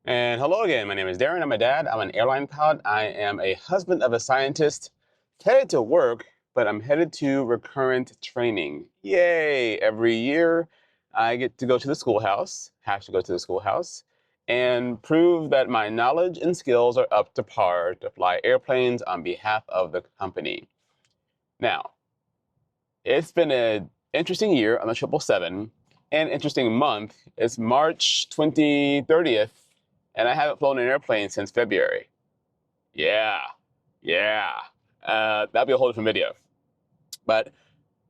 And hello again, my name is Darren. I'm a dad. I'm an airline pilot. I am a husband of a scientist, headed to work, but I'm headed to recurrent training. Yay! Every year I get to go to the schoolhouse, have to go to the schoolhouse, and prove that my knowledge and skills are up to par to fly airplanes on behalf of the company. Now, it's been an interesting year on the 777, and interesting month. It's March 2030th, and I haven't flown an airplane since February. Yeah, yeah. That'll be a whole different video. But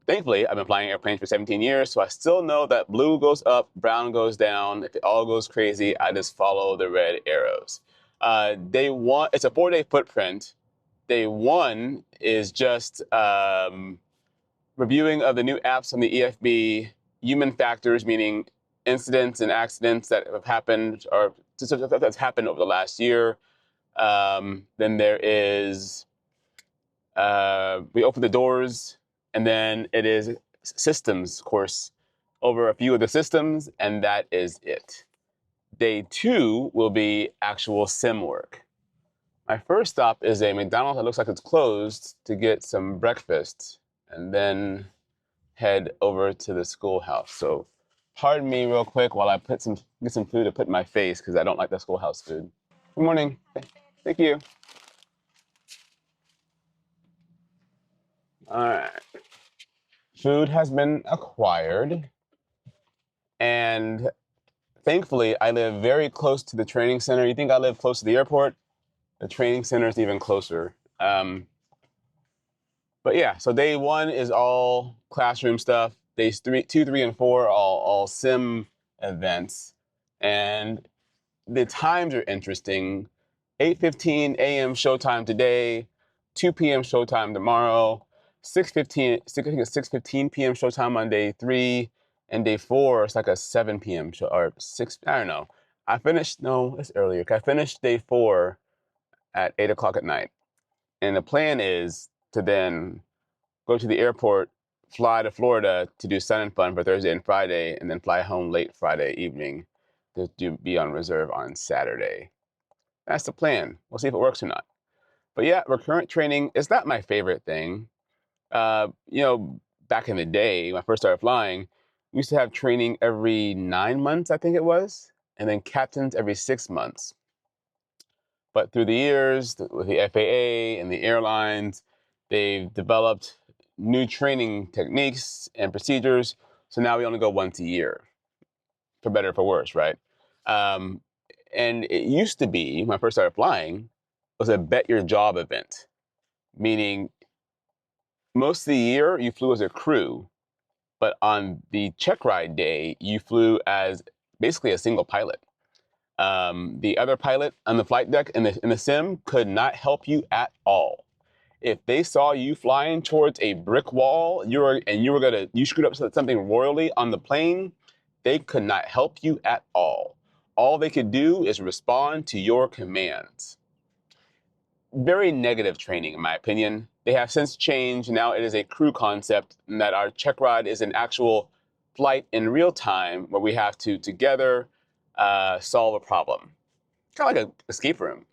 thankfully, I've been flying airplanes for 17 years, so I still know that blue goes up, brown goes down. If it all goes crazy, I just follow the red arrows. Day one, it's a 4-day footprint. Day one is just reviewing of the new apps on the EFB, human factors, meaning incidents and accidents that have happened or that's happened over the last year. Then there is we open the doors, and then it is systems course over a few of the systems, and that is it. Day two will be actual sim work. My first stop is a McDonald's that looks like it's closed to get some breakfast, and then head over to the schoolhouse. So pardon me real quick while I get some food to put in my face because I don't like the schoolhouse food. Good morning. Thank you. All right. Food has been acquired, and thankfully I live very close to the training center. You think I live close to the airport? The training center is even closer. But yeah, so day one is all classroom stuff. Days 2, 3, and 4 are all sim events. And the times are interesting. 8:15 a.m. showtime today, 2 p.m. showtime tomorrow, 6:15, I think it's 6:15 p.m. showtime on day 3, and day 4 it's like a 7 p.m. show or 6. I don't know. It's earlier. I finished day 4 at 8 o'clock at night, and the plan is to then go to the airport, fly to Florida to do Sun and Fun for Thursday and Friday, and then fly home late Friday evening to be on reserve on Saturday. That's the plan. We'll see if it works or not. But yeah, recurrent training is not my favorite thing. Back in the day, when I first started flying, we used to have training every 9 months, I think it was, and then captains every 6 months. But through the years, with the FAA and the airlines, they've developed new training techniques and procedures. So now we only go once a year, for better or for worse, right? Um, and it used to be, when I first started flying, was a bet your job event, meaning most of the year you flew as a crew, but on the check ride day, you flew as basically a single pilot. The other pilot on the flight deck in the sim could not help you at all. If they saw you flying towards a brick wall, you screwed up something royally on the plane, they could not help you at all. All they could do is respond to your commands. Very negative training, in my opinion. They have since changed. Now it is a crew concept, and that our check ride is an actual flight in real time where we have to together solve a problem. Kind of like an escape room.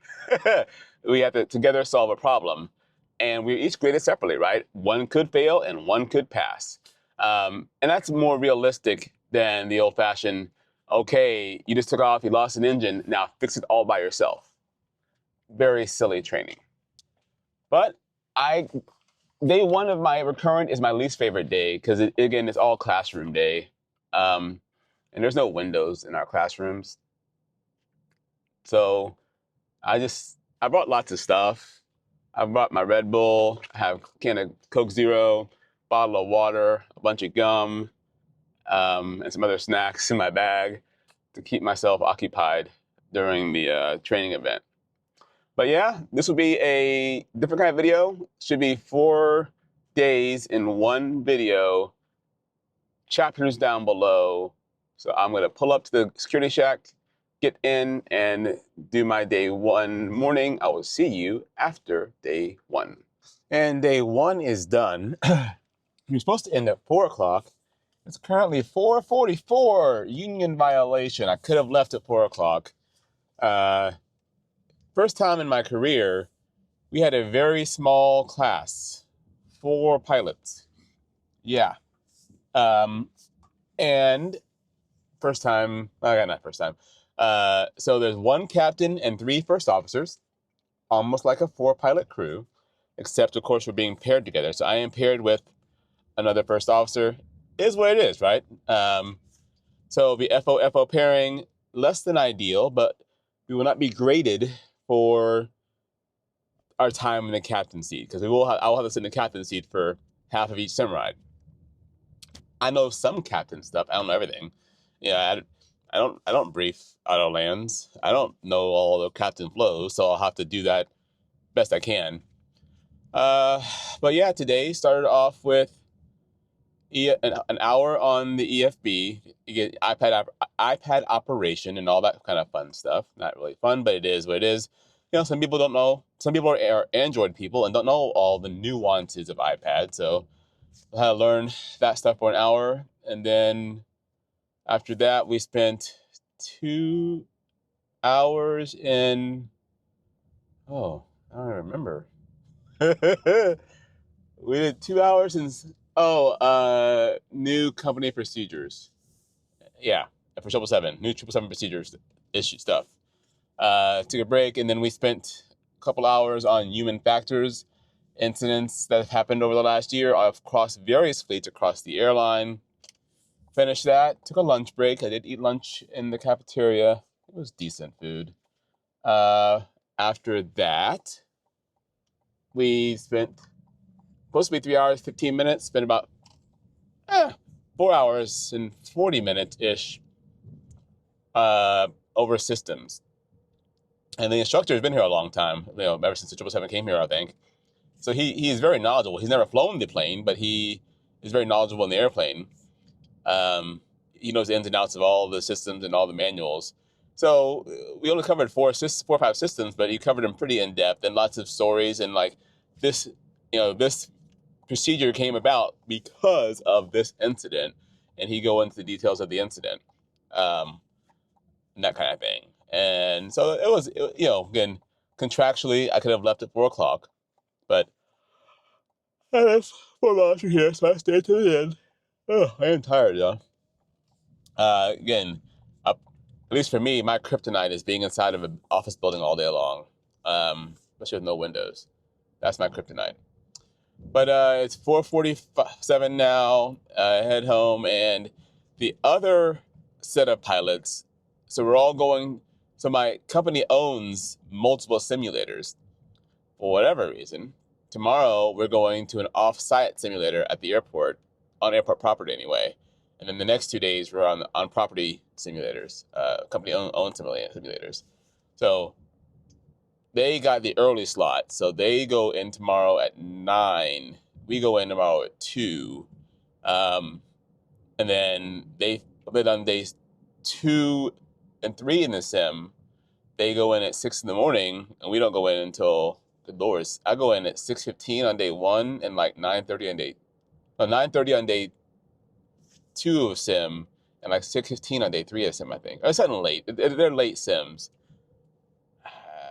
We have to together solve a problem, and we're each graded separately, right? One could fail and one could pass. And that's more realistic than the old-fashioned, okay, you just took off, you lost an engine, now fix it all by yourself. Very silly training. But day one of my recurrent is my least favorite day because again, it's all classroom day. And there's no windows in our classrooms. So I brought lots of stuff. I brought my Red Bull, I have a can of Coke Zero, bottle of water, a bunch of gum, and some other snacks in my bag to keep myself occupied during the training event. But yeah, this will be a different kind of video. Should be 4 days in one video. Chapters down below. So I'm going to pull up to the security shack, get in, and do my day 1 morning. I will see you after day 1. And day 1 is done. You're supposed to end at 4 o'clock. It's currently 4:44. Union violation. I could have left at 4 o'clock. Uh, First time in my career, we had a very small class, 4 pilots. Yeah. Um, and first time, not first time. So there's 1 captain and 3 first officers, almost like a 4-pilot crew, except of course we're being paired together. So I am paired with another first officer. Is what it is, right? So the FO pairing, less than ideal, but we will not be graded for our time in the captain seat because I will have to sit in the captain seat for half of each sim ride. I know some captain stuff. I don't know everything. Yeah, I don't brief auto lands. I don't know all the captain flows, so I'll have to do that best I can. But yeah, today started off with an hour on the EFB. You get iPad operation and all that kind of fun stuff. Not really fun, but it is what it is. You know, some people don't know. Some people are Android people and don't know all the nuances of iPad. So I had to learn that stuff for an hour, and then after that, we spent 2 hours in. Oh, I don't remember. We did 2 hours in. New company procedures. Yeah, for 777, new 777 procedures issue stuff. Took a break, and then we spent a couple hours on human factors, incidents that have happened over the last year across various fleets across the airline. Finished that, took a lunch break. I did eat lunch in the cafeteria. It was decent food. Uh, After that, we spent supposed to be 3 hours, 15 minutes, spent about 4 hours and 40 minutes ish over systems. And the instructor has been here a long time, ever since the 777 came here, I think. So he is very knowledgeable. He's never flown the plane, but he is very knowledgeable in the airplane. He knows the ins and outs of all the systems and all the manuals. So we only covered 4 or 5 systems, but he covered them pretty in depth and lots of stories. And like this, this procedure came about because of this incident, and he go into the details of the incident, and that kind of thing. And so it was, again, contractually, I could have left at 4 o'clock, but that's 4 hours from here, so I stayed to the end. Oh, I am tired, y'all. Again, at least for me, my kryptonite is being inside of an office building all day long, especially with no windows. That's my kryptonite. But it's 4:47 now. I head home, and the other set of pilots. So we're all going. So my company owns multiple simulators for whatever reason. Tomorrow we're going to an off-site simulator at the airport, on airport property anyway. And then the next 2 days we're on property simulators, company owned simulators. So they got the early slot, so they go in tomorrow at 9. We go in tomorrow at 2, and then they've been on days 2 and 3 in the sim. They go in at 6 in the morning, and we don't go in until the doors. I go in at 6:15 on day 1 and like 9:30 on day, 9:30 on day 2 of sim, and like 6:15 on day 3 of sim, I think. Or something late. They're late sims.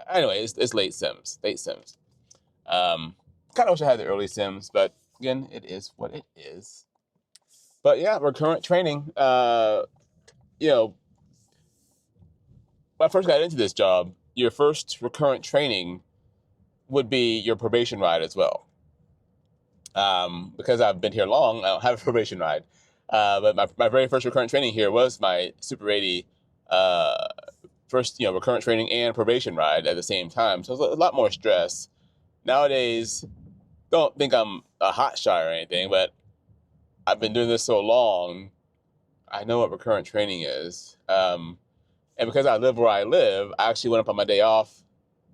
Anyway, it's late sims. Late sims. Kind of wish I had the early sims, but again, it is what it is. But yeah, recurrent training. When I first got into this job, your first recurrent training would be your probation ride as well. Because I've been here long, I don't have a probation ride. But my very first recurrent training here was my Super 80 first, recurrent training and probation ride at the same time. So it's a lot more stress. Nowadays, don't think I'm a hot shot or anything, but I've been doing this so long, I know what recurrent training is. And because I live where I live, I actually went up on my day off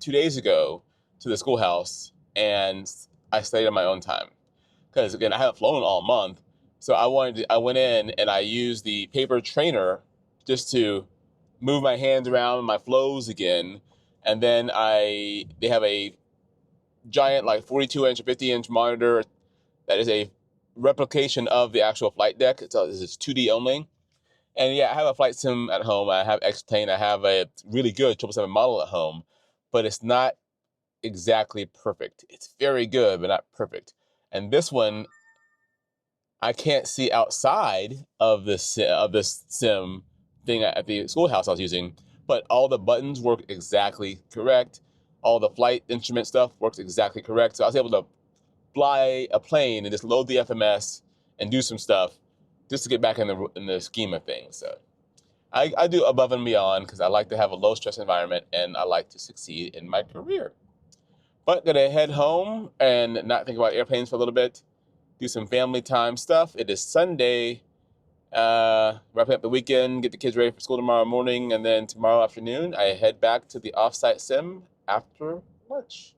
2 days ago to the schoolhouse, and I stayed on my own time. Because again, I haven't flown all month, so I went in and I used the paper trainer just to move my hands around my flows again, and then they have a giant like 42-inch or 50-inch monitor that is a replication of the actual flight deck. It's 2D only. And yeah, I have a flight sim at home. I have X-Plane. I have a really good 777 model at home, but it's not exactly perfect. It's very good, but not perfect. And this one, I can't see outside of this sim thing at the schoolhouse I was using, but all the buttons work exactly correct. All the flight instrument stuff works exactly correct. So I was able to fly a plane and just load the FMS and do some stuff just to get back in the scheme of things. So I do above and beyond because I like to have a low stress environment and I like to succeed in my career. But gonna head home and not think about airplanes for a little bit, do some family time stuff. It is Sunday, wrapping up the weekend, get the kids ready for school tomorrow morning, and then tomorrow afternoon I head back to the offsite sim after lunch.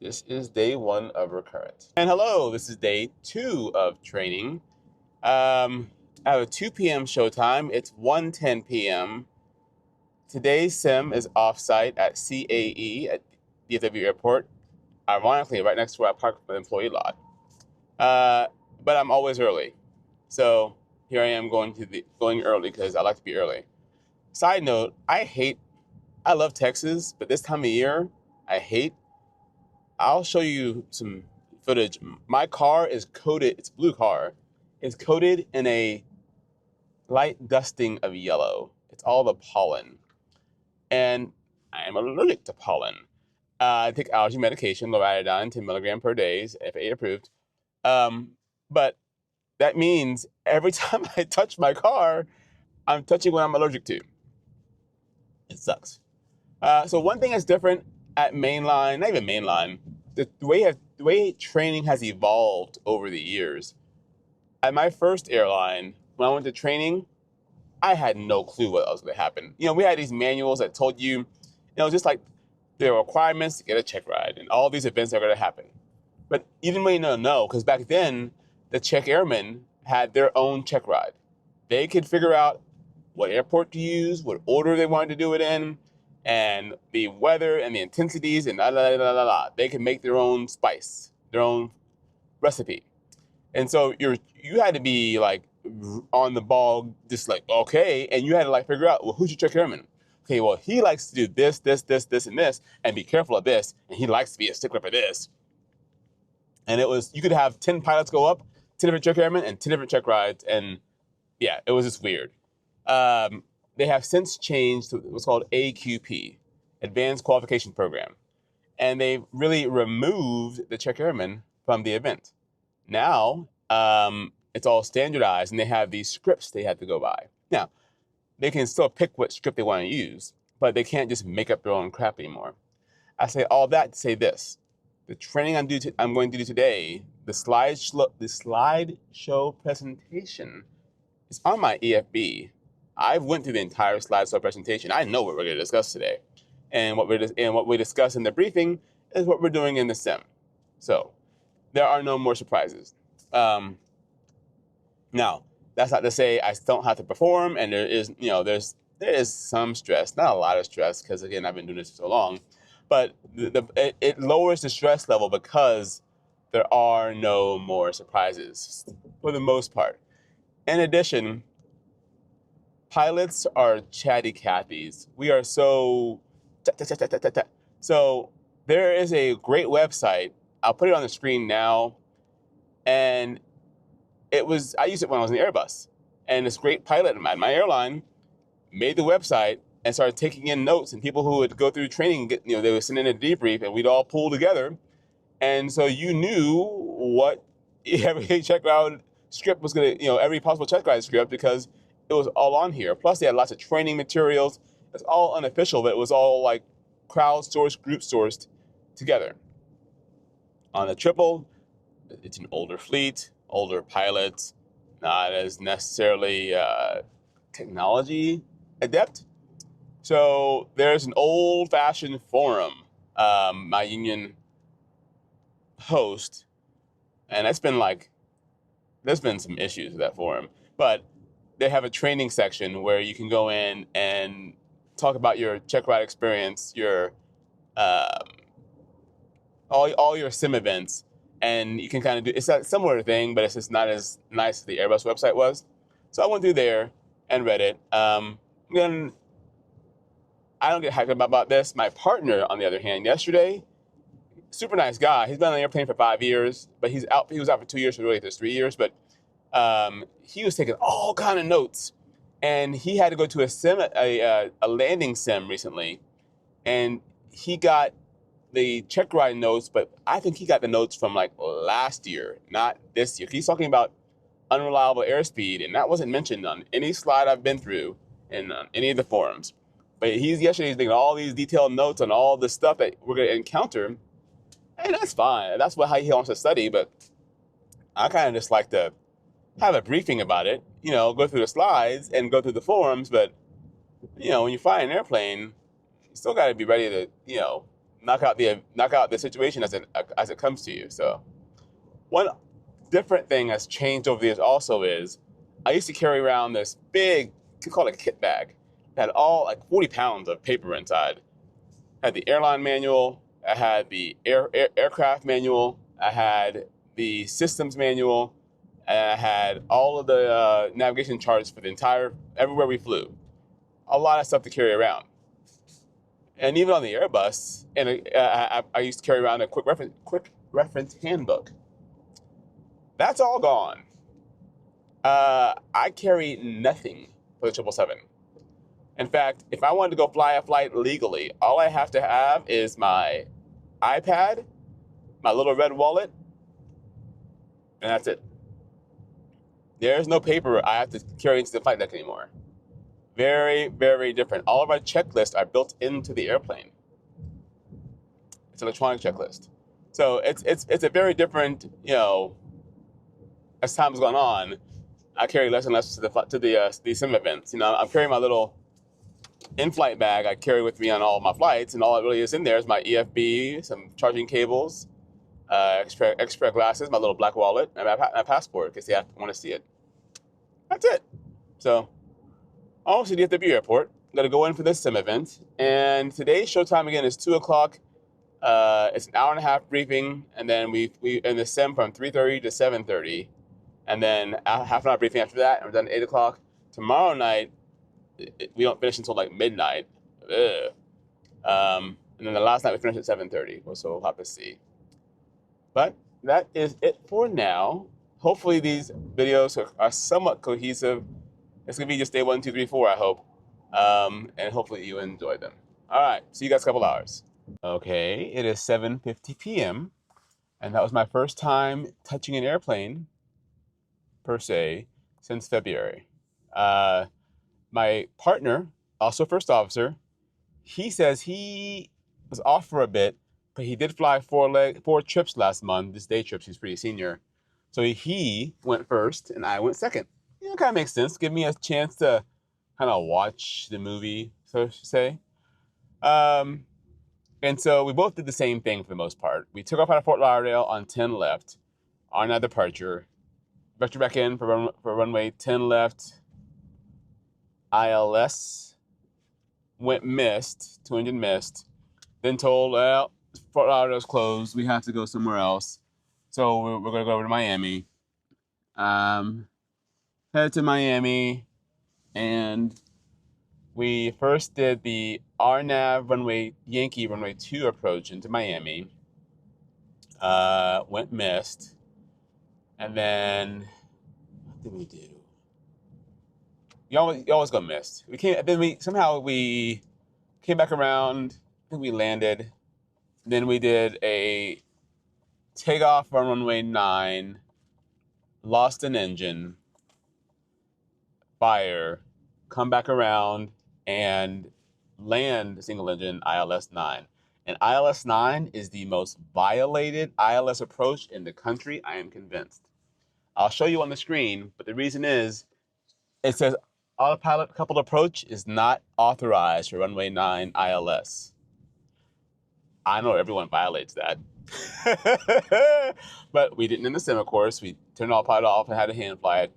This is day 1 of recurrent. And hello, this is day 2 of training. I have a 2 p.m. showtime. It's 1:10 p.m. Today's sim is offsite at CAE at DFW Airport. Ironically, right next to where I park for the employee lot. But I'm always early. So here I am going early because I like to be early. Side note, I love Texas, but this time of year, I'll show you some footage. My car is coated, it's a blue car, it's coated in a light dusting of yellow. It's all the pollen. And I am allergic to pollen. I take allergy medication, loratadine, 10 milligram per day, FAA approved. But that means every time I touch my car, I'm touching what I'm allergic to. It sucks. So one thing that's different at mainline, not even mainline, the way training has evolved over the years. At my first airline, when I went to training, I had no clue what was going to happen. We had these manuals that told you, just like the requirements to get a check ride and all these events that are going to happen. But you didn't really know because back then, the check airmen had their own check ride. They could figure out what airport to use, what order they wanted to do it in, and the weather and the intensities and la la la la la. They could make their own spice, their own recipe. And so you had to be like on the ball, just like, okay, and you had to like figure out, well, who's your check airman? Okay, well, he likes to do this, this, this, this, and this, and be careful of this, and he likes to be a stickler for this. And you could have 10 pilots go up, 10 different check airmen, and 10 different check rides, and yeah, it was just weird. They have since changed to what's called AQP, Advanced Qualification Program, and they've really removed the check airman from the event. Now, it's all standardized, and they have these scripts they have to go by. Now, they can still pick what script they want to use, but they can't just make up their own crap anymore. I say all that to say this. The training I'm going to do today, the slideshow presentation is on my EFB. I went through the entire slideshow presentation. I know what we're going to discuss today. And what we discuss in the briefing is what we're doing in the sim. So there are no more surprises. Now, that's not to say I don't have to perform, and there is some stress, not a lot of stress, because again, I've been doing this for so long, but it lowers the stress level because there are no more surprises for the most part. In addition, pilots are chatty Cathys. We are so So there is a great website. I'll put it on the screen now, and I used it when I was in the Airbus, and this great pilot at my airline made the website and started taking in notes, and people who would go through training, they would send in a debrief, and we'd all pull together, and so you knew what every check route script was gonna, every possible check ride script because it was all on here. Plus, they had lots of training materials. It's all unofficial, but it was all like crowdsourced, group sourced together. On the triple, it's an older fleet, older pilots, not as necessarily technology adept. So there's an old-fashioned forum my union host, and there's been some issues with that forum, but they have a training section where you can go in and talk about your check ride experience, your all your sim events, and you can kind of it's a similar thing, but it's just not as nice as the Airbus website was. So I went through there, and read it. Then I don't get hyped about this. My partner, on the other hand, yesterday, super nice guy. He's been on the airplane for 5 years, but he's out. He was out for 2 years, so really there's 3 years. But he was taking all kind of notes, and he had to go to a landing sim recently, and he got the check ride notes, but I think he got the notes from like last year, not this year. He's talking about unreliable airspeed, and that wasn't mentioned on any slide I've been through in any of the forums. But yesterday he's making all these detailed notes on all the stuff that we're going to encounter, and that's fine. That's how he wants to study, but I kind of just like to have a briefing about it, go through the slides and go through the forums, but, when you fly an airplane, you still got to be ready to, knock out the situation as it comes to you. So one different thing that's changed over the years also is I used to carry around this big, you call it a kit bag, that had all like 40 pounds of paper inside. I had the airline manual, I had the aircraft manual, I had the systems manual, and I had all of the navigation charts for everywhere we flew. A lot of stuff to carry around. And even on the Airbus, and I used to carry around a quick reference handbook. That's all gone. I carry nothing for the 777. In fact, if I wanted to go fly a flight legally, all I have to have is my iPad, my little red wallet, and that's it. There's no paper I have to carry into the flight deck anymore. Very, very different. All of our checklists are built into the airplane. It's an electronic checklist. So it's a very different, as time's gone on, I carry less and less to the sim events. I'm carrying my little in-flight bag I carry with me on all of my flights, and all it really is in there is my EFB, some charging cables, extra glasses, my little black wallet, and my passport, in case they want to see it. That's it. So, almost at the DFW airport. Got to go in for this sim event, and today's showtime again is 2 o'clock. It's an hour and a half briefing, and then we in the sim from 3:30 to 7:30, and then half an hour briefing after that, and we're done at 8 o'clock. Tomorrow night, we don't finish until like midnight. And then the last night we finished at 7:30, so we'll have to see. But that is it for now. Hopefully these videos are somewhat cohesive. It's going to be just day 1, 2, 3, 4, I hope. And hopefully you enjoyed them. All right, see you guys in a couple hours. Okay, it is 7:50 p.m. And that was my first time touching an airplane, per se, since February. My partner, also first officer, he says he was off for a bit, but he did fly 4 trips last month, this day trips, he's pretty senior. So he went first and I went second. Kind of makes sense. Give me a chance to kind of watch the movie, so to say. And so we both did the same thing for the most part. We took off out of Fort Lauderdale on 10 left on our departure. Vector back in for runway 10 left. ILS went missed, 200 missed. Then told, well, Fort Lauderdale's closed. We have to go somewhere else. So we're going to go over to Miami. Headed to Miami, and we first did the RNAV Yankee runway 2 approach into Miami. Went missed. And then, what did we do? You always go missed. We came back around. I think we landed. Then we did a takeoff on runway 9, lost an engine, fire, come back around, and land single engine ILS 9. And ILS 9 is the most violated ILS approach in the country, I am convinced. I'll show you on the screen, but the reason is, it says autopilot coupled approach is not authorized for runway 9 ILS. I know everyone violates that. But we didn't in the sim, of course. We turned autopilot off and had a hand fly it.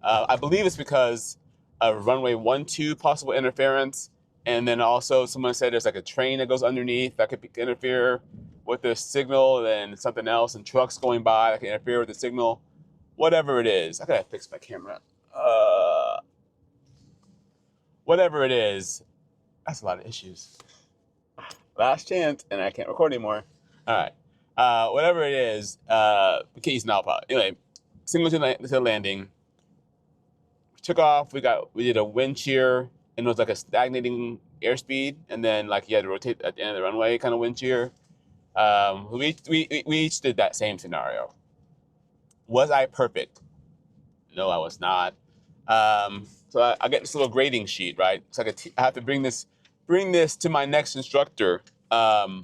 I believe it's because of runway 12 possible interference. And then also someone said there's like a train that goes underneath that could interfere with the signal, and something else, and trucks going by that can interfere with the signal. Whatever it is. I gotta fix my camera. whatever it is, that's a lot of issues. Last chance, and I can't record anymore. All right. Whatever it is, we can't use an Anyway, single to the landing. Took off. We did a wind shear, and it was like a stagnating airspeed, and then like you had to rotate at the end of the runway, kind of wind shear. We each did that same scenario. Was I perfect? No, I was not. So I get this little grading sheet, right? It's like I have to bring this to my next instructor, so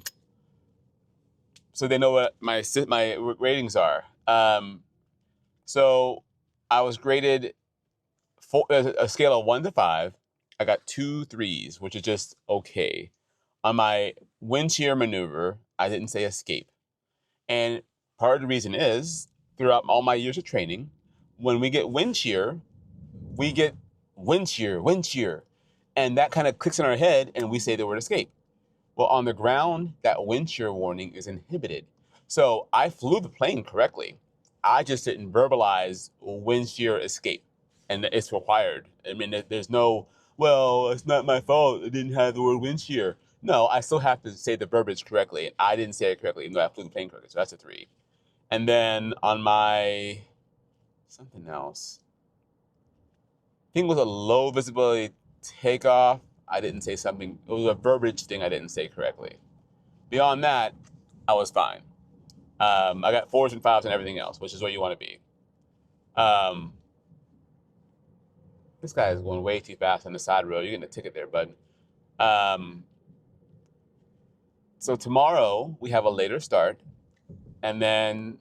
they know what my ratings are. So I was graded a scale of 1 to 5. I got 2 3s, which is just okay. On my wind shear maneuver, I didn't say escape. And part of the reason is, throughout all my years of training, when we get wind shear, we get wind shear. And that kind of clicks in our head and we say the word escape. Well, on the ground, that wind shear warning is inhibited. So I flew the plane correctly. I just didn't verbalize wind shear escape. And it's required. I mean, there's no, well, it's not my fault. I didn't have the word wind shear. No, I still have to say the verbiage correctly. And I didn't say it correctly, even though I flew the plane correctly. So that's a 3. And then on my, something else, I think it was a low visibility takeoff. I didn't say something. It was a verbiage thing I didn't say correctly. Beyond that, I was fine. I got 4s and 5s and everything else, which is where you want to be. This guy is going way too fast on the side road. You're getting a ticket there, bud. So tomorrow we have a later start, and then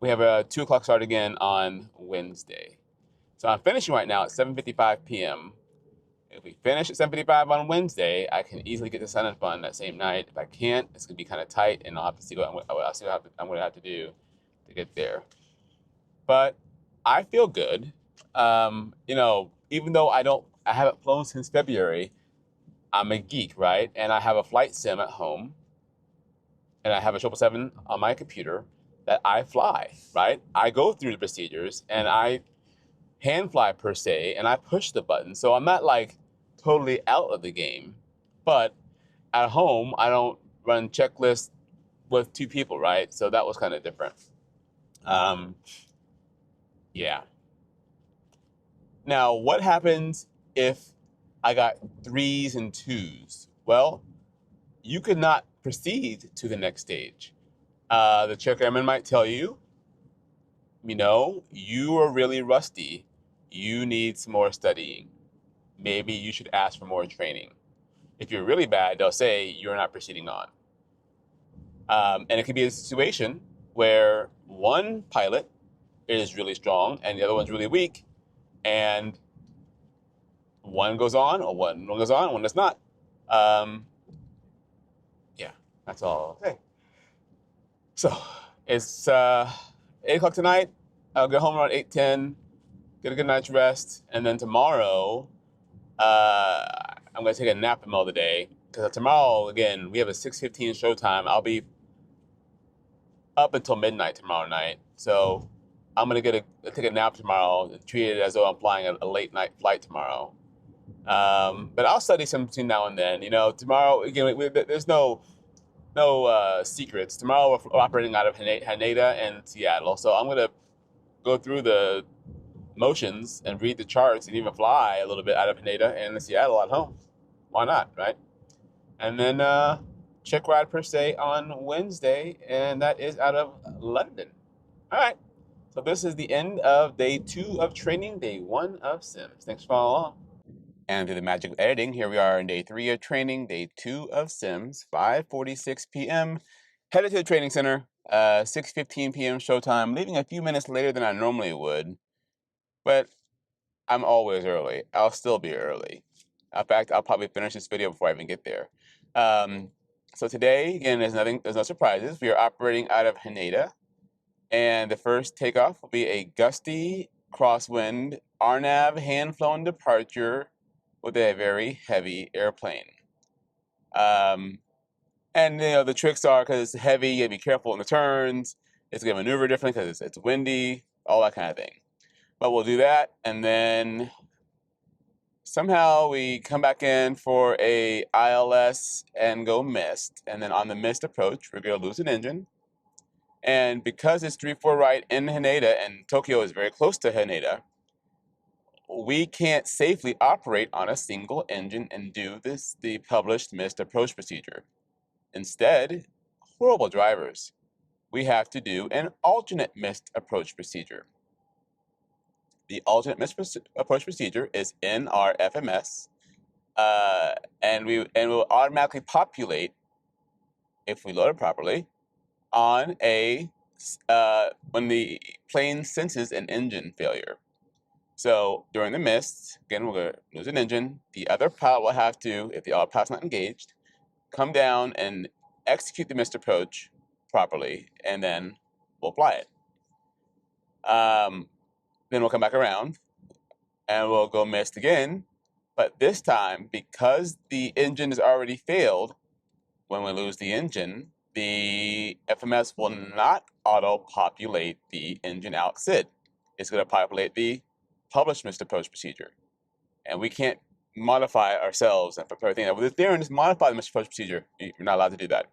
we have a 2 o'clock start again on Wednesday. So I'm finishing right now at 7:55 p.m. If we finish at 7:55 on Wednesday, I can easily get to Sun and Fun that same night. If I can't, it's gonna be kind of tight, and I'll have to see what I'm gonna have to do to get there. But I feel good. Even though I haven't flown since February, I'm a geek, right? And I have a flight sim at home, and I have a 777 on my computer that I fly, right? I go through the procedures, and I hand fly per se, and I push the button. So I'm not like totally out of the game. But at home, I don't run checklists with 2 people, right? So that was kind of different. Yeah. Now, what happens if I got 3s and 2s? Well, you could not proceed to the next stage. The check airman might tell you, you are really rusty. You need some more studying. Maybe you should ask for more training. If you're really bad, they'll say you're not proceeding on. And it could be a situation where one pilot is really strong and the other one's really weak, and one goes on, or one goes on, one does not. Yeah, that's all I'll say. So it's 8 o'clock tonight. I'll get home around 8:10, get a good night's rest, and then tomorrow I'm going to take a nap in the middle of the day, because tomorrow, again, we have a 6:15 showtime. I'll be up until midnight tomorrow night. So I'm going to take a nap tomorrow and treat it as though I'm flying a late night flight tomorrow. But I'll study some between now and then. Tomorrow, again, there's no secrets. Tomorrow we're operating out of Haneda and Seattle. So I'm going to go through the motions and read the charts and even fly a little bit out of Haneda and Seattle at home. Why not, right? And then check ride per se on Wednesday, and that is out of London. All right. So this is the end of day 2 of training, day 1 of Sims. Thanks for following along. And through the magic of editing, here we are in day 3 of training, day 2 of Sims, 5:46 p.m. Headed to the training center, 6:15 p.m. showtime, leaving a few minutes later than I normally would. But I'm always early. I'll still be early. In fact, I'll probably finish this video before I even get there. So today, again, there's no surprises. We are operating out of Haneda, and the first takeoff will be a gusty crosswind RNAV hand-flown departure with a very heavy airplane. And the tricks are, because it's heavy, you gotta be careful in the turns. It's gonna maneuver differently because it's windy, all that kind of thing. But we'll do that, and then Somehow we come back in for a ILS and go missed. And then on the missed approach, we're going to lose an engine. And because it's 3-4 right in Haneda and Tokyo is very close to Haneda, we can't safely operate on a single engine and do the published missed approach procedure. Instead, horrible drivers, we have to do an alternate missed approach procedure. The alternate missed approach procedure is in our FMS, and will automatically populate, if we load it properly, on when the plane senses an engine failure. So during the mist, again, we're going to lose an engine. The other pilot will have to, if the autopilot's not engaged, come down and execute the missed approach properly, and then we'll fly it. Then we'll come back around, and we'll go missed again. But this time, because the engine has already failed, when we lose the engine, the FMS will not auto-populate the engine out SID. It's going to populate the published missed approach procedure. And we can't modify ourselves and prepare everything. With this Darren, just modify the missed approach procedure. You're not allowed to do that.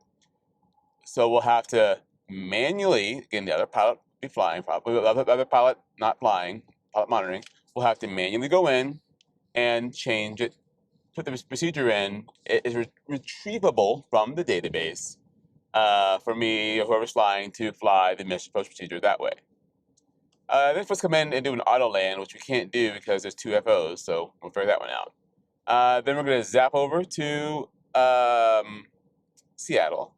So we'll have to manually, again, the other pilot will be flying, probably the other pilot not flying, pilot monitoring, will have to manually go in and change it, put the procedure in. It is retrievable from the database for me or whoever's flying to fly the missed approach procedure that way. Then supposed to come in and do an auto land, which we can't do because there's 2 FOs, so we'll figure that one out. Then we're going to zap over to Seattle.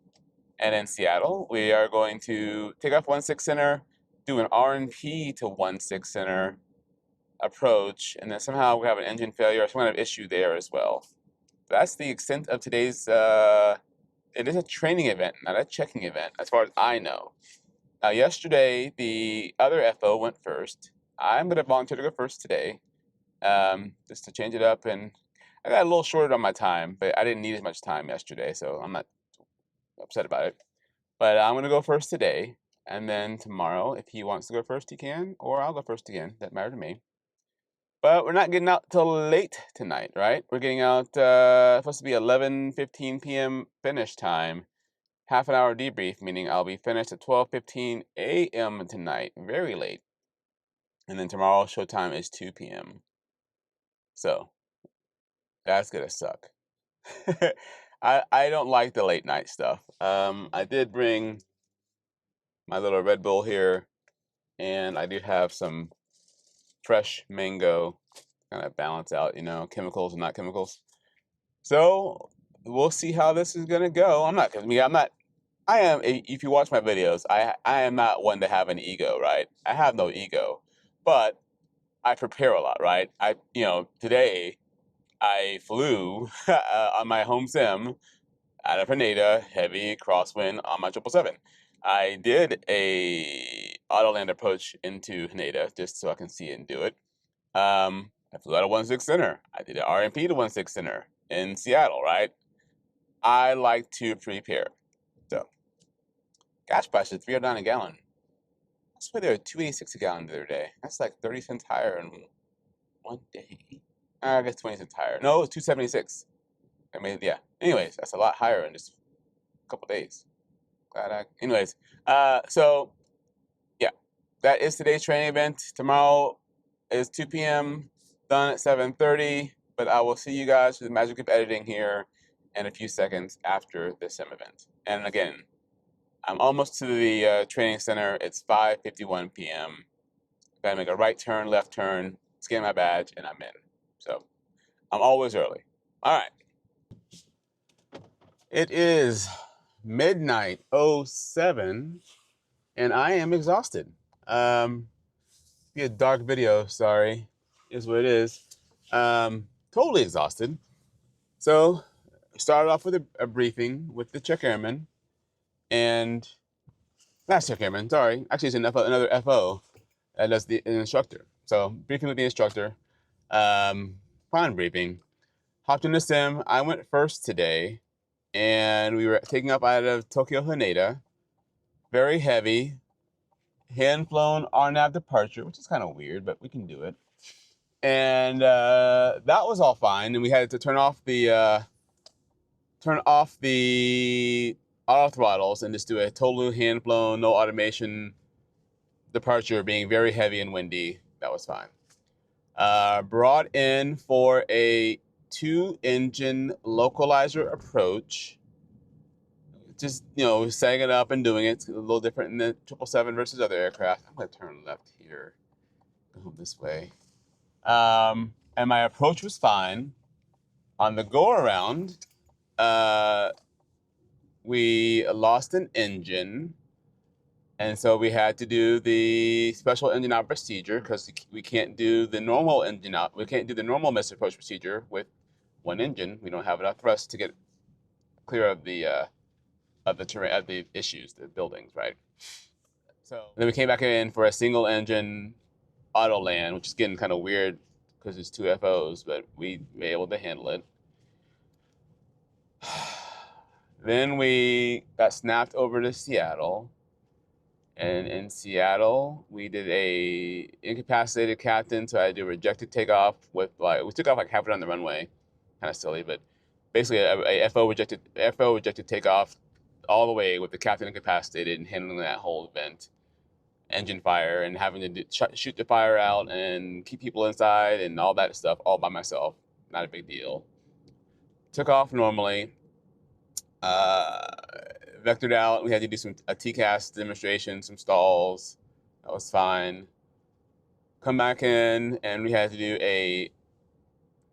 And in Seattle, we are going to take off 16 center, do an RNP to 16 center approach, and then somehow we have an engine failure or some kind of issue there as well. That's the extent of today's, it is a training event, not a checking event, as far as I know. Now, yesterday, the other FO went first. I'm going to volunteer to go first today, just to change it up. And I got a little shorted on my time, but I didn't need as much time yesterday, so I'm not upset about it. But I'm going to go first today. And then tomorrow, if he wants to go first, he can, or I'll go first again. That matters to me. But we're not getting out till late tonight, right? We're getting out, supposed to be 11:15 p.m. finish time. Half an hour debrief, meaning I'll be finished at 12:15 a.m. tonight, very late. And then tomorrow showtime is 2 p.m. So that's gonna suck. I don't like the late night stuff. I did bring my little Red Bull here, and I do have some fresh mango, kind of balance out, chemicals and not chemicals. So we'll see how this is gonna go. I am, if you watch my videos, I am not one to have an ego, right? I have no ego, but I prepare a lot, right? Today I flew on my home sim out of Haneda, heavy crosswind on my 777. I did a auto land approach into Haneda just so I can see it and do it. I flew out of 16 center. I did an RMP to 16 center in Seattle, right? I like to prepare. So gas prices $3.09 a gallon. That's why they were $2.86 a gallon the other day. That's like 30 cents higher in one day. I guess 20 cents higher. No, it was $2.76. I mean, yeah. Anyways, that's a lot higher in just a couple days. So yeah, that is today's training event. Tomorrow is 2 p.m. done at 7:30. But I will see you guys for the magic of editing here in a few seconds after the sim event. And again, I'm almost to the training center. It's 5:51 p.m. Gotta make a right turn, left turn, scan my badge, and I'm in. So I'm always early. All right. It is midnight 07, and I am exhausted. Be a dark video, sorry, is what it is. Totally exhausted. So started off with a briefing with the check airman, and not check airman, sorry. Actually, it's another FO that does an instructor. So briefing with the instructor, fine briefing. Hopped in the sim. I went first today, and we were taking up out of Tokyo Haneda. Very heavy, hand-flown RNAV departure, which is kind of weird, but we can do it. And that was all fine. And we had to turn off the auto throttles and just do a total hand blown, no automation departure, being very heavy and windy. That was fine. Brought in for a 2-engine localizer approach. Just, setting it up and doing it. It's a little different in the 777 versus other aircraft. I'm going to turn left here. Go this way. And my approach was fine. On the go around, we lost an engine. And so we had to do the special engine out procedure because we can't do the normal engine out. We can't do the normal missile approach procedure with one engine. We don't have enough thrust to get clear of the terrain, of the issues, the buildings, right? So then we came back in for a single engine auto land, which is getting kind of weird because it's 2 FOs, but we were able to handle it. Then we got snapped over to Seattle. And in Seattle, we did a incapacitated captain, so I had to do a rejected takeoff with we took off like halfway down the runway, kind of silly, but basically a FO rejected takeoff all the way with the captain incapacitated and handling that whole event, engine fire and having to shoot the fire out and keep people inside and all that stuff all by myself. Not a big deal. Took off normally. Vectored out. We had to do a TCAS demonstration, some stalls. That was fine. Come back in, and we had to do a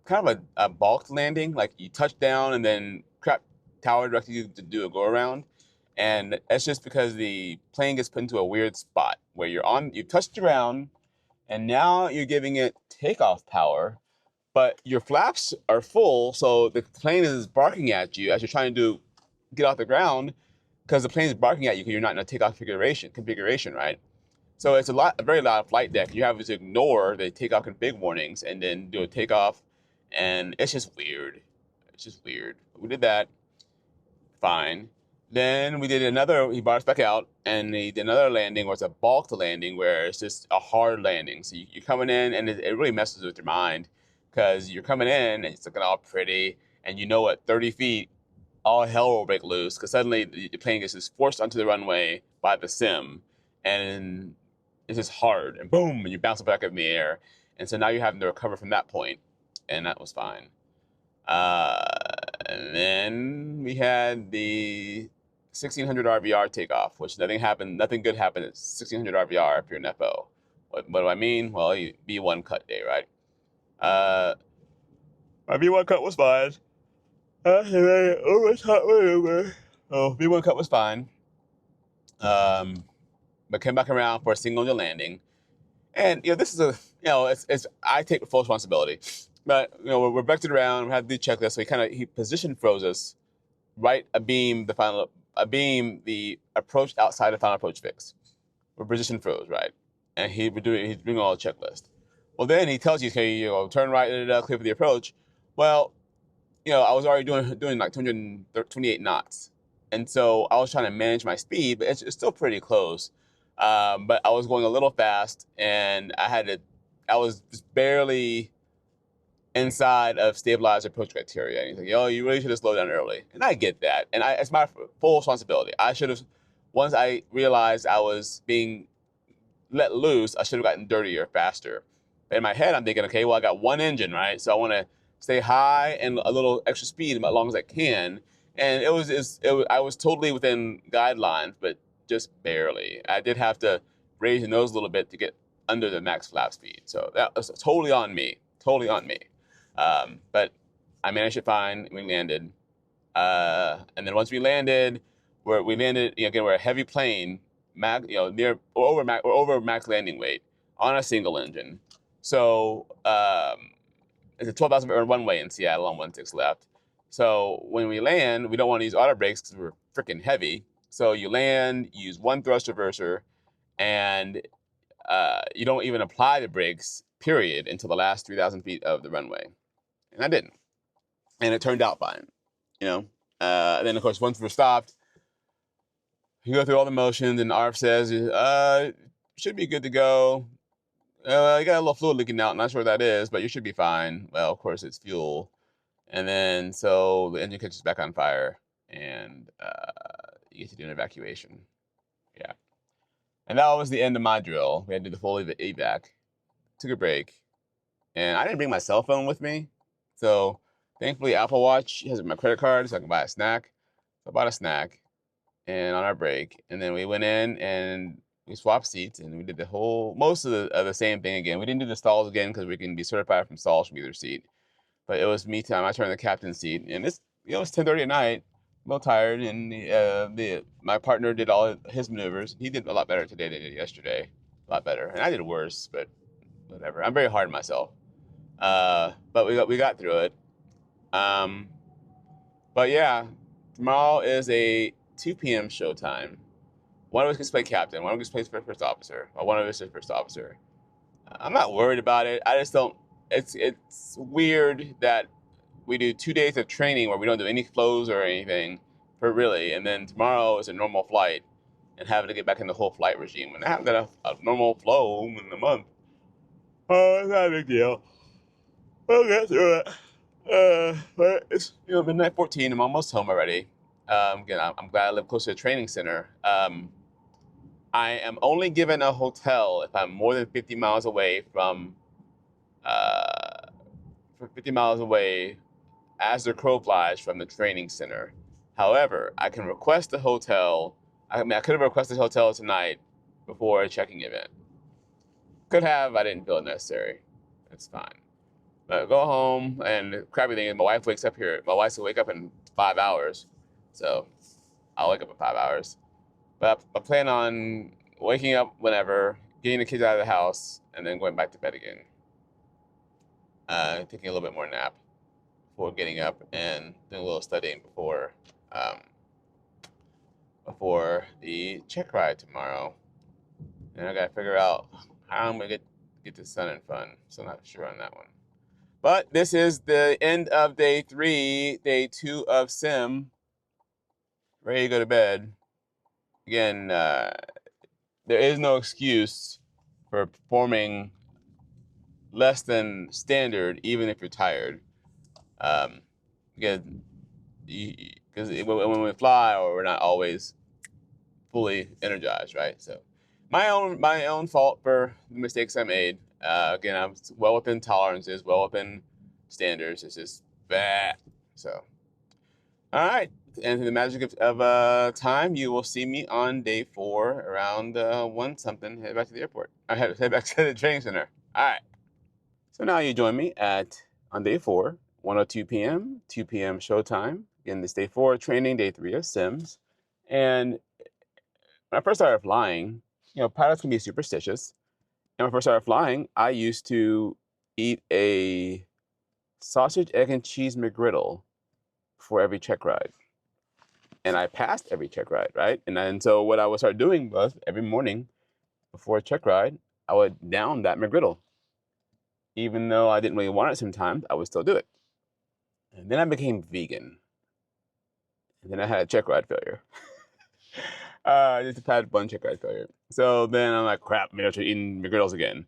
kind of a bulked landing. Like you touch down and then crap tower directed you to do a go around. And that's just because the plane gets put into a weird spot where you've touched the ground, and now you're giving it takeoff power, but your flaps are full, so the plane is barking at you as you're trying to get off the ground, because the plane is barking at you because you're not in a takeoff configuration, right? So it's a very loud flight deck. You have to ignore the takeoff config warnings and then do a takeoff, and it's just weird. It's just weird. We did that, fine. Then we did he brought us back out, and he did another landing where it's a bulked landing where it's just a hard landing. So you're coming in, and it really messes with your mind because you're coming in and it's looking all pretty, and at 30 feet, all hell will break loose because suddenly the plane gets just forced onto the runway by the sim, and it's just hard, and boom, and you bounce back up in the air. And so now you're having to recover from that point, and that was fine. And then we had the 1600 RVR takeoff, which nothing good happened at 1600 RVR if you're an FO. What do I mean? Well, B1 cut day, right? My B1 cut was fine. B1 cut was fine. But came back around for a single engine landing. And, this is I take full responsibility. But, we're vectored around, we had the checklist, so he position froze us right abeam the approach outside of final approach fix. We're position froze, right? And he's doing all the checklist. Well, then he tells you, okay, turn right, clear for the approach. Well, I was already doing like 228 knots. And so I was trying to manage my speed, but it's still pretty close. But I was going a little fast, and I was just barely inside of stabilizer approach criteria. And he's like, you really should have slowed down early. And I get that. And it's my full responsibility. I should have, once I realized I was being let loose, I should have gotten dirtier faster. But in my head, I'm thinking, okay, well, I got one engine, right? So I want to stay high and a little extra speed as long as I can. And I was totally within guidelines, but just barely. I did have to raise the nose a little bit to get under the max flap speed. So that was totally on me. But I managed it fine. We landed. And then once we landed, again, we're a heavy plane, over max landing weight on a single engine. So it's a 12,000 runway in Seattle on 16 left. So when we land, we don't want to use auto brakes because we're freaking heavy. So you land, you use one thrust reverser, and you don't even apply the brakes, period, until the last 3,000 feet of the runway. And I didn't. And it turned out fine, then, of course, once we're stopped, you go through all the motions, and ARF says, should be good to go. You got a little fluid leaking out. Not sure what that is, but you should be fine. Well, of course, it's fuel. And then, so the engine catches back on fire, and you get to do an evacuation. Yeah. And that was the end of my drill. We had to do the full evac. Took a break. And I didn't bring my cell phone with me. So thankfully, Apple Watch has my credit card, so I can buy a snack. So I bought a snack and on our break. And then we went in and we swapped seats and we did most of the same thing again. We didn't do the stalls again because we can be certified from stalls from either seat. But it was me time. I turned the captain's seat. And it's 10:30 at night. A little tired. And my partner did all his maneuvers. He did a lot better today than he did yesterday. A lot better. And I did worse, but whatever. I'm very hard on myself. But we got through it. But yeah, tomorrow is a 2 p.m. showtime. One of us gets to play captain. One of us plays first officer. Or one of us is first officer. I'm not worried about it. I just don't. It's weird that we do 2 days of training where we don't do any flows or anything, for really, and then tomorrow is a normal flight, and having to get back in the whole flight regime. When I haven't done a normal flow in a month, it's not a big deal. We'll get through it. But it's midnight 14. I'm almost home already. Again, I'm glad I live close to a training center. I am only given a hotel if I'm more than 50 miles away from 50 miles away as the crow flies from the training center. However, I can request a hotel. I could have requested a hotel tonight before a checking event. Could have. I didn't feel it necessary. That's fine. But go home, and the crappy thing is my wife wakes up here. My wife will wake up in 5 hours. So I'll wake up in 5 hours. But I plan on waking up whenever, getting the kids out of the house, and then going back to bed again. Taking a little bit more nap before getting up and doing a little studying before the check ride tomorrow. And I gotta figure out how I'm gonna get to Sun and Fun. So I'm not sure on that one. But this is the end of day 3, day 2 of sim. Ready to go to bed. Again, there is no excuse for performing less than standard, even if you're tired. Again, because when we fly, or we're not always fully energized, right? So, my own fault for the mistakes I made. Again, I'm well within tolerances, well within standards. It's just bad. So, all right. And through the magic of time, you will see me on day 4 around 1 something. Head back to the airport. I head back to the training center. All right. So now you join me on day 4, 1:02 p.m., 2 p.m. showtime. Again, this day 4 training, day 3 of sims. And when I first started flying, pilots can be superstitious. And when I first started flying, I used to eat a sausage, egg, and cheese McGriddle for every check ride. And I passed every check ride, right? And so what I would start doing was every morning before a check ride, I would down that McGriddle. Even though I didn't really want it sometimes, I would still do it. And then I became vegan. And then I had a check ride failure. Just had one check ride failure. So then I'm like, crap, maybe I should eat McGriddles again.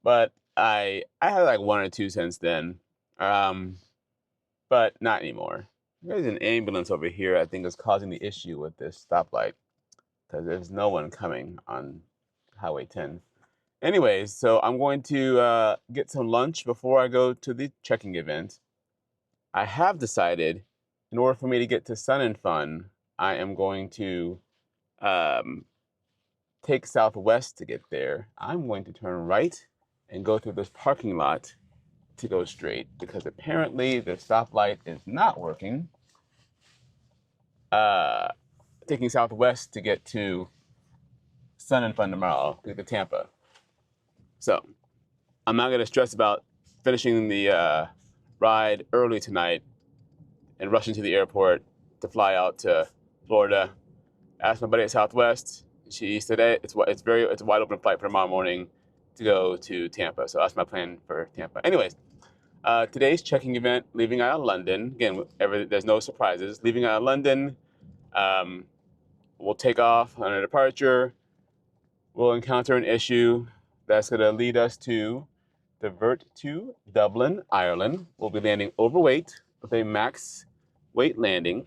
But I had like 1 or 2 since then. But not anymore. There's an ambulance over here, I think, is causing the issue with this stoplight. Because there's no one coming on Highway 10. Anyways, so I'm going to get some lunch before I go to the checking event. I have decided, in order for me to get to Sun and Fun, I am going to take Southwest to get there. I'm going to turn right and go through this parking lot to go straight, because apparently the stoplight is not working. Taking Southwest to get to Sun and Fun tomorrow, to get to Tampa. So I'm not going to stress about finishing the ride early tonight and rushing to the airport to fly out to Florida. Asked my buddy at Southwest. She said it's a wide open flight for tomorrow morning to go to Tampa. So that's my plan for Tampa. Anyways, today's checking event, leaving out of London. Again, there's no surprises. Leaving out of London, we'll take off on a departure. We'll encounter an issue. that's going to lead us to divert to Dublin, Ireland. We'll be landing overweight with a max weight landing.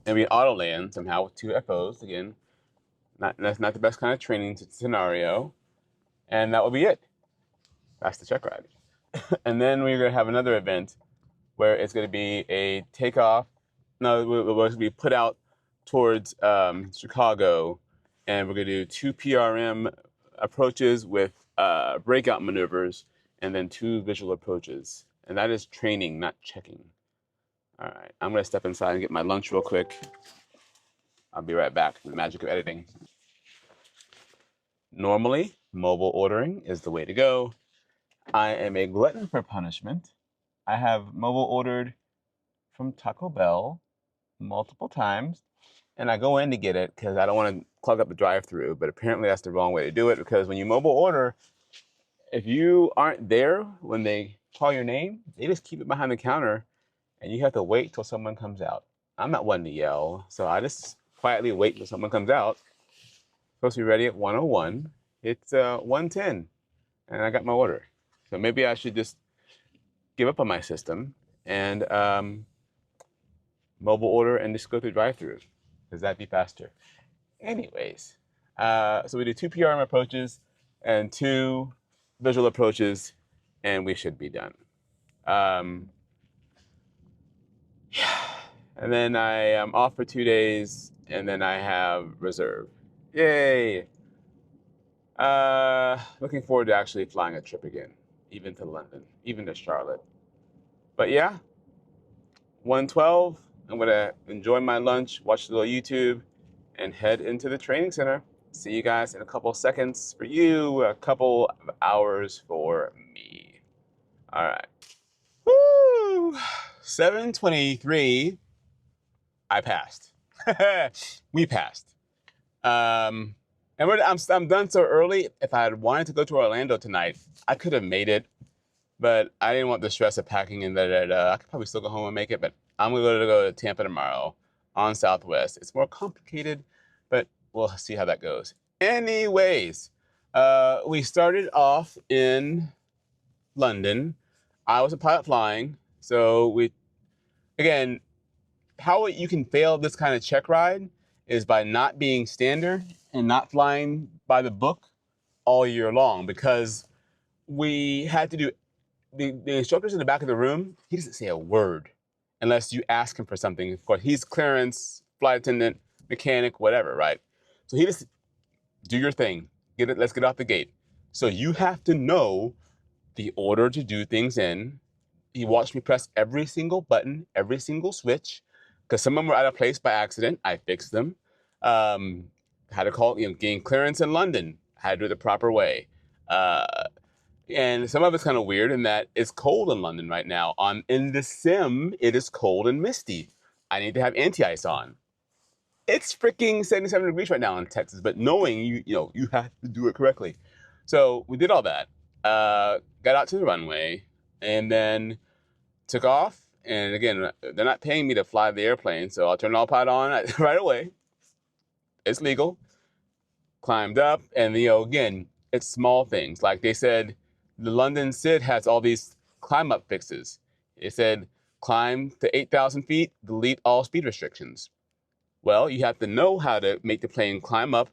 And we auto land somehow with 2 FOs. Again, that's not the best kind of training scenario. And that will be it. That's the check ride. And then we're going to have another event where it's going to be a takeoff. No, we're going to be put out towards Chicago, and we're going to do 2 PRM approaches with breakout maneuvers, and then 2 visual approaches. And that is training, not checking. All right, I'm going to step inside and get my lunch real quick. I'll be right back. The magic of editing. Normally, mobile ordering is the way to go. I am a glutton for punishment. I have mobile ordered from Taco Bell multiple times, and I go in to get it because I don't want to clog up the drive-thru, but apparently that's the wrong way to do it, because when you mobile order, if you aren't there when they call your name, they just keep it behind the counter, and you have to wait till someone comes out. I'm not one to yell, so I just quietly wait till someone comes out. Supposed to be ready at 1:01. It's 1:10, and I got my order. So maybe I should just give up on my system and mobile order and just go through drive-thru, because that'd be faster. Anyways, so we do 2 PRM approaches and 2 visual approaches, and we should be done. And then I am off for 2 days, and then I have reserve. Yay! Looking forward to actually flying a trip again, even to London, even to Charlotte. But yeah, 1:12, I'm gonna enjoy my lunch, watch a little YouTube, and head into the training center. See you guys in a couple seconds for you, a couple of hours for me. All right. Woo! 7:23. I passed. We passed. And I'm done so early. If I had wanted to go to Orlando tonight, I could have made it, but I didn't want the stress of packing and I could probably still go home and make it, but I'm gonna go to Tampa tomorrow on Southwest. It's more complicated, but we'll see how that goes. Anyways, we started off in London. I was a pilot flying, so again, how you can fail this kind of check ride is by not being standard and not flying by the book all year long, because we had to do, the instructor's in the back of the room, he doesn't say a word unless you ask him for something. Of course, he's clearance, flight attendant, mechanic, whatever, right? So he just, do your thing, let's get off the gate. So you have to know the order to do things in. He watched me press every single button, every single switch, because some of them were out of place by accident. I fixed them. Had to call, gain clearance in London. Had to do it the proper way. And some of it's kind of weird in that it's cold in London right now. In the sim, it is cold and misty. I need to have anti-ice on. It's freaking 77 degrees right now in Texas, but knowing you have to do it correctly. So we did all that. Got out to the runway, and then took off. And again, they're not paying me to fly the airplane, so I'll turn autopilot on right away. It's legal. Climbed up, and again, it's small things. Like they said, the London SID has all these climb up fixes. It said, climb to 8,000 feet, delete all speed restrictions. Well, you have to know how to make the plane climb up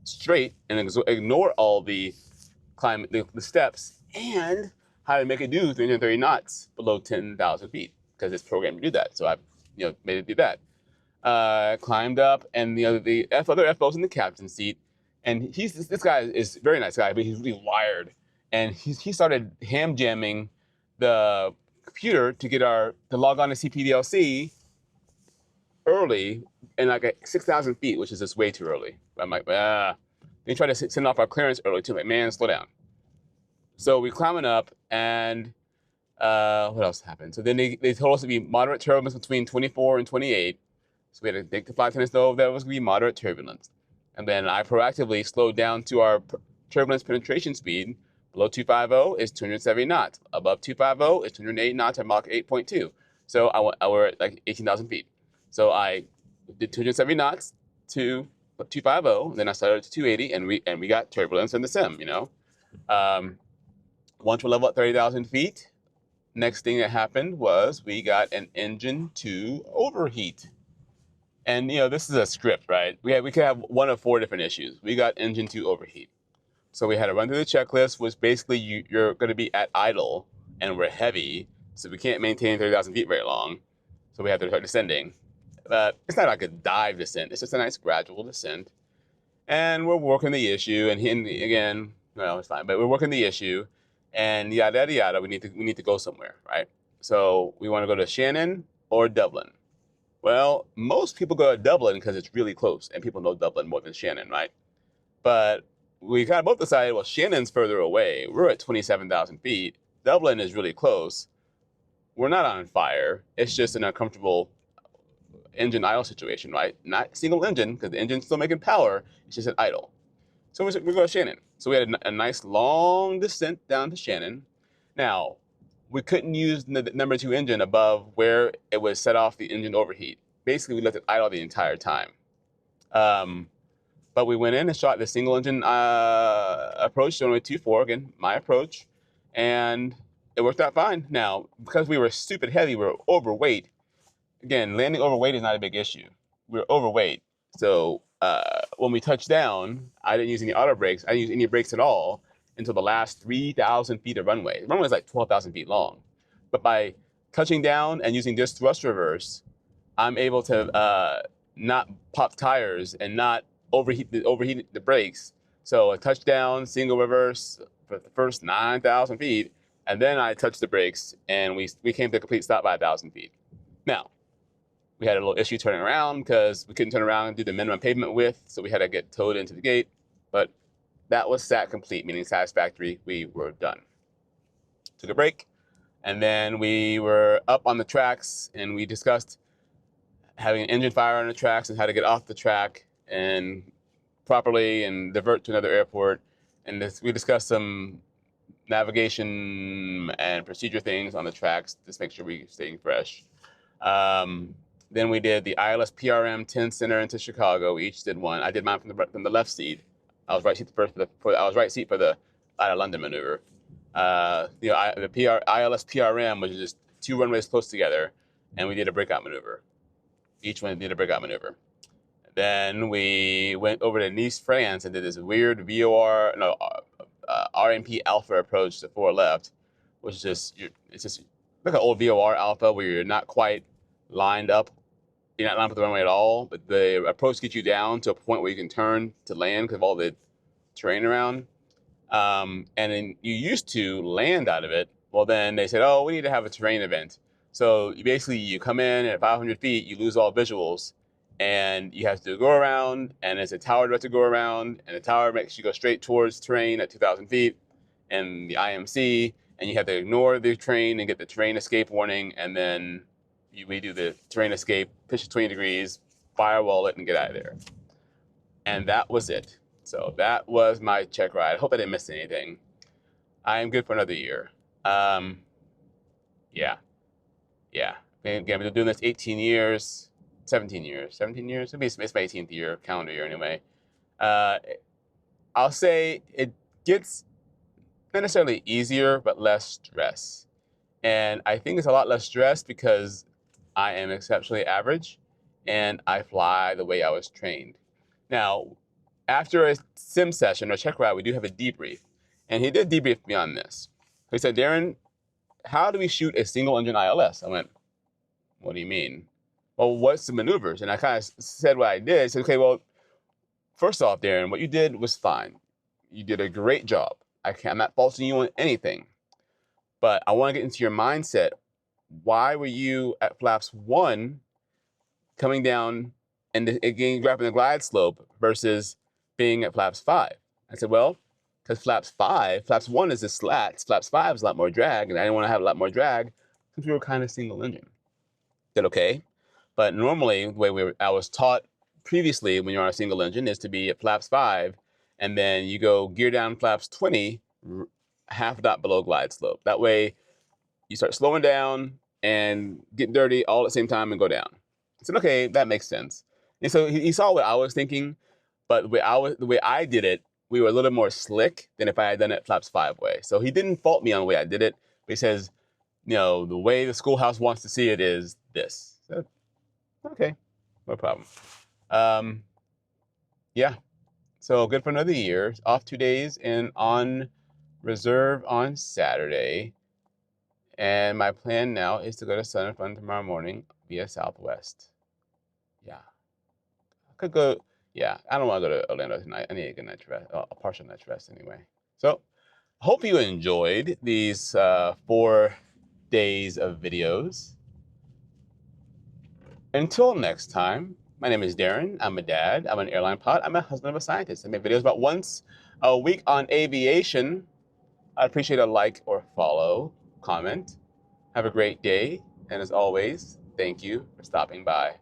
straight and ignore all the steps, and how to make it do 330 knots below 10,000 feet, because it's programmed to do that. So I made it do that. Climbed up, and the other FO's in the captain's seat, and this guy is a very nice guy, but he's really wired, and he started ham jamming the computer to log on to CPDLC early, and like 6,000 feet, which is just way too early. I'm like, They tried to send off our clearance early too. Like, man, slow down. So we're climbing up, and what else happened? So then they told us to be moderate turbulence between 24 and 28. So we had to make the flight attendants know that was going to be moderate turbulence. And then I proactively slowed down to our turbulence penetration speed. Below 250 is 270 knots. Above 250 is 208 knots at Mach 8.2. So I were at like 18,000 feet. So I did 270 knots to 250, and then I started to 280, and we got turbulence in the sim, Once we're level at 30,000 feet, next thing that happened was we got an engine to overheat. And this is a script, right? We could have one of four different issues. We got engine to overheat. So we had to run through the checklist, which basically you're going to be at idle, and we're heavy, so we can't maintain 30,000 feet very long. So we have to start descending. But it's not like a dive descent. It's just a nice gradual descent. And we're working the issue, and again, well, it's fine, but we're working the issue, and yada yada yada. We need to go somewhere, right? So we want to go to Shannon or Dublin. Well, most people go to Dublin because it's really close, and people know Dublin more than Shannon, right? But we kind of both decided, well, Shannon's further away. We're at 27,000 feet. Dublin is really close. We're not on fire. It's just an uncomfortable engine idle situation, right? Not single engine, because the engine's still making power. It's just at idle. So we go to Shannon. So we had a nice long descent down to Shannon. Now, we couldn't use the number 2 engine above where it would set off the engine overheat. Basically, we left it idle the entire time. But we went in and shot the single engine approach, so only 2.4, again, my approach, and it worked out fine. Now, because we were stupid heavy, we were overweight. Again, landing overweight is not a big issue. We were overweight. So when we touched down, I didn't use any auto brakes. I didn't use any brakes at all until the last 3,000 feet of runway. The runway is like 12,000 feet long. But by touching down and using just thrust reverse, I'm able to not pop tires and not overheat the brakes. So a touchdown, single reverse for the first 9,000 feet, and then I touched the brakes, and we came to a complete stop by 1,000 feet. Now, we had a little issue turning around because we couldn't turn around and do the minimum pavement width, so we had to get towed into the gate. But that was sat complete, meaning satisfactory. We were done. Took a break, and then we were up on the tracks, and we discussed having an engine fire on the tracks and how to get off the track and properly and divert to another airport. And we discussed some navigation and procedure things on the tracks to make sure we're staying fresh. Then we did the ILS PRM 10 center into Chicago. We each did one. I did mine from the left seat. I was right seat I was right seat for the out of London maneuver. The ILS PRM was just 2 runways close together, and we did a breakout maneuver. Each one did a breakout maneuver. Then we went over to Nice, France, and did this weird RMP Alpha approach to 4 left, which is it's just like an old VOR Alpha where you're not quite lined up. You're not lined up with the runway at all, but the approach gets you down to a point where you can turn to land because of all the terrain around. And then you used to land out of it. Well, then they said, oh, we need to have a terrain event. So you come in at 500 feet, you lose all visuals, and you have to go around, and there's a tower to go around, and the tower makes you go straight towards terrain at 2,000 feet, and the IMC, and you have to ignore the train and get the terrain escape warning, and then we do the terrain escape, pitch it 20 degrees, firewall it, and get out of there. And that was it. So that was my check ride. I hope I didn't miss anything. I am good for another year. Yeah. Again, I've been doing this 18 years, 17 years. It's my 18th year, calendar year anyway. I'll say it gets not necessarily easier, but less stress. And I think it's a lot less stress because I am exceptionally average and I fly the way I was trained. Now, after a sim session or check ride, we do have a debrief. And he did debrief me on this. He said, Darren, how do we shoot a single engine ILS? I went, what do you mean? Well, what's the maneuvers? And I kind of said what I did. I said, okay, well, first off, Darren, what you did was fine. You did a great job. I'm not faulting you on anything. But I want to get into your mindset. Why were you at flaps 1 coming down and again grabbing the glide slope versus being at flaps 5? I said, well, because flaps 1 is the slats, flaps 5 is a lot more drag, and I didn't want to have a lot more drag since we were kind of single engine. I said, okay. But normally, the way I was taught previously when you're on a single engine is to be at flaps 5, and then you go gear down flaps 20, half a dot below glide slope. That way, you start slowing down and get dirty all at the same time and go down. I said, okay, that makes sense. And so he saw what I was thinking, but the way I did it we were a little more slick than if I had done it flaps 5 way. So he didn't fault me on the way I did it, but he says, the way the schoolhouse wants to see it is this. So, okay, no problem. Yeah, so good for another year. Off 2 days and on reserve on Saturday. And my plan now is to go to Sun and Fun tomorrow morning via Southwest. Yeah. I could go. Yeah, I don't want to go to Orlando tonight. I need a good night's rest, a partial night's rest anyway. So, hope you enjoyed these 4 days of videos. Until next time, my name is Darren. I'm a dad. I'm an airline pilot. I'm a husband of a scientist. I make videos about once a week on aviation. I'd appreciate a like or follow, comment. Have a great day. And as always, thank you for stopping by.